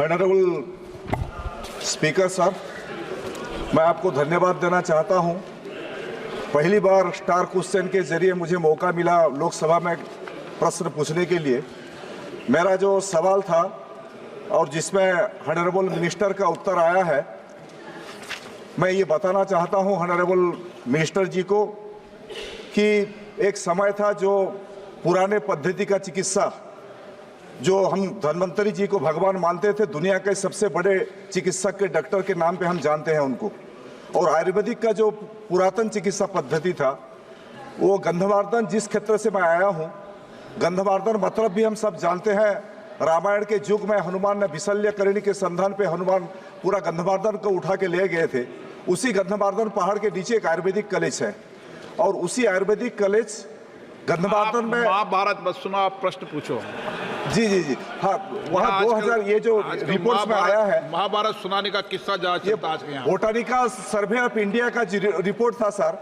Honourable speaker साहब, मैं आपको धन्यवाद देना चाहता हूं। पहली बार स्टार क्वेश्चन के जरिए मुझे मौका मिला लोकसभा में प्रश्न पूछने के लिए। मेरा जो सवाल था और जिसमें ऑनरेबल मिनिस्टर का उत्तर आया है, मैं ये बताना चाहता हूं ऑनरेबल मिनिस्टर जी को कि एक समय था जो पुराने पद्धति का चिकित्सा, जो हम धन्वंतरी जी को भगवान मानते थे, दुनिया के सबसे बड़े चिकित्सक के डॉक्टर के नाम पे हम जानते हैं उनको, और आयुर्वेदिक का जो पुरातन चिकित्सा पद्धति था वो गंधमार्दन, जिस क्षेत्र से मैं आया हूँ, गंधमार्दन मतलब भी हम सब जानते हैं। रामायण के युग में हनुमान ने विशल्यकरणी के संधान पे हनुमान पूरा गंधमार्दन को उठा के ले गए थे। उसी गंधमार्दन पहाड़ के नीचे एक आयुर्वेदिक कॉलेज है, और उसी आयुर्वेदिक कॉलेज गंधमार्दन में महाभारत बस सुनो, आप प्रश्न पूछो। जी हाँ, वहाँ 2000 ये जो रिपोर्ट्स में आया है, महाभारत सुनाने का किस्सा जहाँ चलता आज के यहाँ। बोटानिकल सर्वे ऑफ इंडिया का रिपोर्ट था सर,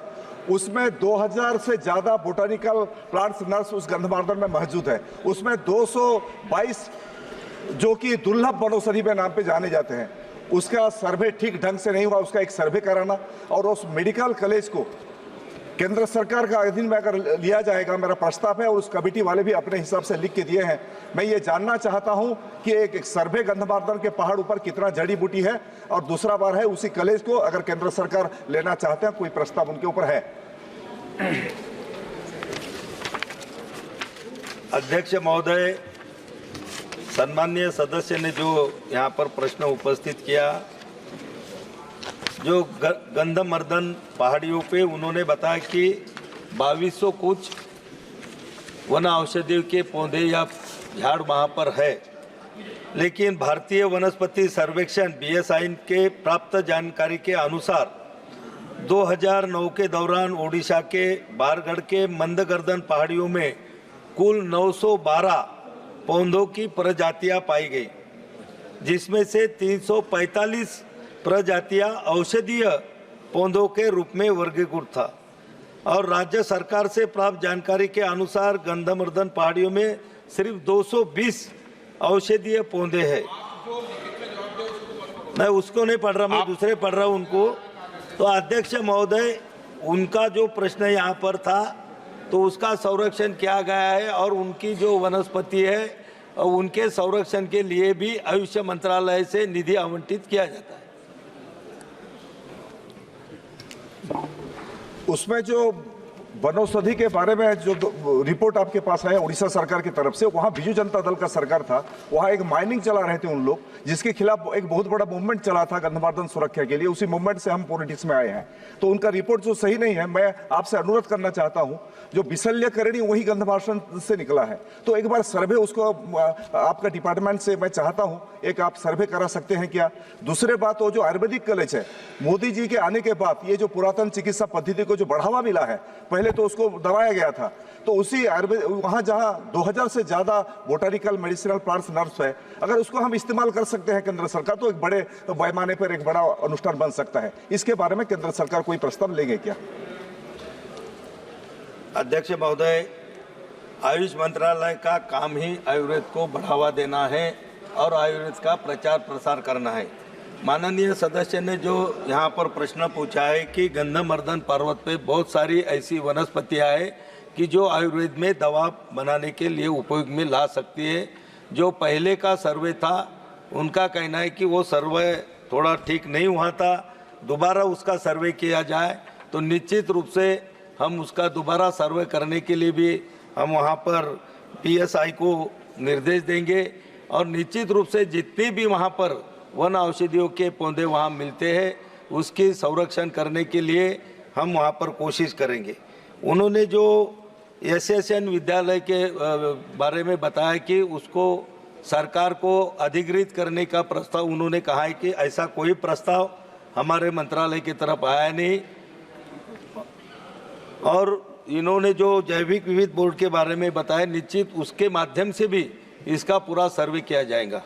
उसमें 2000 से ज्यादा बोटानिकल प्लांट्स नर्स उस गंधमार्दन में मौजूद है। उसमें 222 जो कि दुर्लभ वनौषधि के नाम पे जाने जाते हैं, उसका सर्वे ठीक ढंग से नहीं हुआ। उसका एक सर्वे कराना और उस मेडिकल कॉलेज को केंद्र सरकार का अधीन में अगर लिया जाएगा, मेरा प्रस्ताव है, और उस कमेटी वाले भी अपने हिसाब से लिख के दिए हैं। मैं ये जानना चाहता हूं कि एक सर्वे गंधमार्दन के पहाड़ ऊपर कितना जड़ी बूटी है, और दूसरा बार है उसी कॉलेज को अगर केंद्र सरकार लेना चाहते हैं, कोई प्रस्ताव उनके ऊपर है? अध्यक्ष महोदय, सम्माननीय सदस्य ने जो यहाँ पर प्रश्न उपस्थित किया, जो गंधमार्दन पहाड़ियों पे उन्होंने बताया कि 2200 कुछ वन औषधियों के पौधे या झाड़ वहाँ पर है, लेकिन भारतीय वनस्पति सर्वेक्षण BSI के प्राप्त जानकारी के अनुसार 2009 के दौरान ओडिशा के बारगढ़ के मंदगर्दन पहाड़ियों में कुल 912 पौधों की प्रजातियां पाई गई, जिसमें से 345 प्रजातियां औषधीय पौधों के रूप में वर्गीकृत था। और राज्य सरकार से प्राप्त जानकारी के अनुसार गंधमार्दन पहाड़ियों में सिर्फ 220 औषधीय पौधे हैं। मैं उसको नहीं पढ़ रहा, मैं दूसरे पढ़ रहा हूँ उनको। तो अध्यक्ष महोदय, उनका जो प्रश्न यहाँ पर था, तो उसका संरक्षण किया गया है, और उनकी जो वनस्पति है उनके संरक्षण के लिए भी आयुष मंत्रालय से निधि आवंटित किया जाता है। उसमें जो वनौषधि के बारे में जो रिपोर्ट आपके पास है उड़ीसा सरकार की तरफ से, वहाँ बीजू जनता दल का सरकार था, वहाँ एक माइनिंग चला रहे थे उन लोग, जिसके खिलाफ एक बहुत बड़ा मूवमेंट चला था गंधमार्दन सुरक्षा के लिए। उसी मूवमेंट से हम पॉलिटिक्स में आए हैं, तो उनका रिपोर्ट जो सही नहीं है। मैं आपसे अनुरोध करना चाहता हूँ, जो विशल्यकरणी वही गंधमार्दन से निकला है, तो एक बार सर्वे उसको आपका डिपार्टमेंट से मैं चाहता हूँ, एक आप सर्वे करा सकते हैं क्या? दूसरे बात, वो जो आयुर्वेदिक कॉलेज है, मोदी जी के आने के बाद ये जो पुरातन चिकित्सा पद्धति को जो बढ़ावा मिला है, पहले तो उसको दबाया गया था, तो उसी आयुर्वेद वहाँ जहाँ 2000 से ज्यादा बोटानिकल मेडिसिनल प्लांट्स नर्स है, अगर उसको हम इस्तेमाल कर सकते हैं केंद्र सरकार, तो एक बड़े पैमाने पर एक बड़ा अनुष्ठान बन सकता है। इसके बारे में केंद्र सरकार कोई प्रस्ताव लेंगे क्या? अध्यक्ष महोदय, आयुष मंत्रालय का काम ही आयुर्वेद को बढ़ावा देना है और आयुर्वेद का प्रचार प्रसार करना है। माननीय सदस्य ने जो यहाँ पर प्रश्न पूछा है कि गंधमार्दन पर्वत पे बहुत सारी ऐसी वनस्पतियाँ हैं कि जो आयुर्वेद में दवा बनाने के लिए उपयोग में ला सकती है। जो पहले का सर्वे था, उनका कहना है कि वो सर्वे थोड़ा ठीक नहीं हुआ था, दोबारा उसका सर्वे किया जाए, तो निश्चित रूप से हम उसका दोबारा सर्वे करने के लिए भी हम वहाँ पर PSI को निर्देश देंगे, और निश्चित रूप से जितने भी वहाँ पर वन औषधियों के पौधे वहाँ मिलते हैं, उसकी संरक्षण करने के लिए हम वहाँ पर कोशिश करेंगे। उन्होंने जो SSN विद्यालय के बारे में बताया कि उसको सरकार को अधिकृत करने का प्रस्ताव, उन्होंने कहा है कि ऐसा कोई प्रस्ताव हमारे मंत्रालय की तरफ आया नहीं। और इन्होंने जो जैविक विविध बोर्ड के बारे में बताया, निश्चित उसके माध्यम से भी इसका पूरा सर्वे किया जाएगा।